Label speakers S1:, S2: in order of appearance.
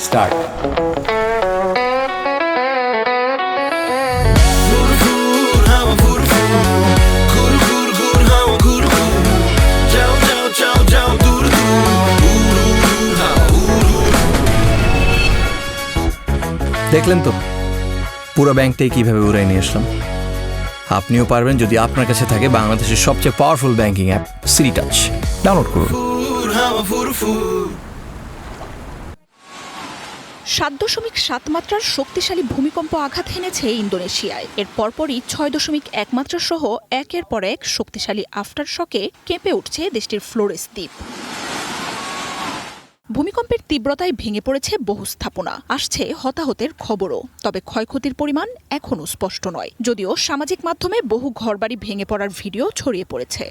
S1: Start.
S2: দেখলেন তো পুরো ব্যাংকটাই কিভাবে উড়াই নিয়ে আসলাম। আপনিও পারবেন যদি আপনার কাছে থাকে বাংলাদেশের সবচেয়ে powerful banking app city touch. Download করুন।
S3: ৭.৭ মাত্রার শক্তিশালী ভূমিকম্প আঘাত হেনেছে ইন্দোনেশিয়ায়। এর পরপরই ৬.১ মাত্রা সহ একের পর এক শক্তিশালী আফটার শকে কেঁপে উঠছে দেশটির ফ্লোরেস দ্বীপ। ভূমিকম্পের তীব্রতায় ভেঙে পড়েছে বহু স্থাপনা, আসছে হতাহতের খবরও। তবে ক্ষয়ক্ষতির পরিমাণ এখনও স্পষ্ট নয়, যদিও সামাজিক মাধ্যমে বহু ঘরবাড়ি ভেঙে পড়ার ভিডিও ছড়িয়ে পড়েছে।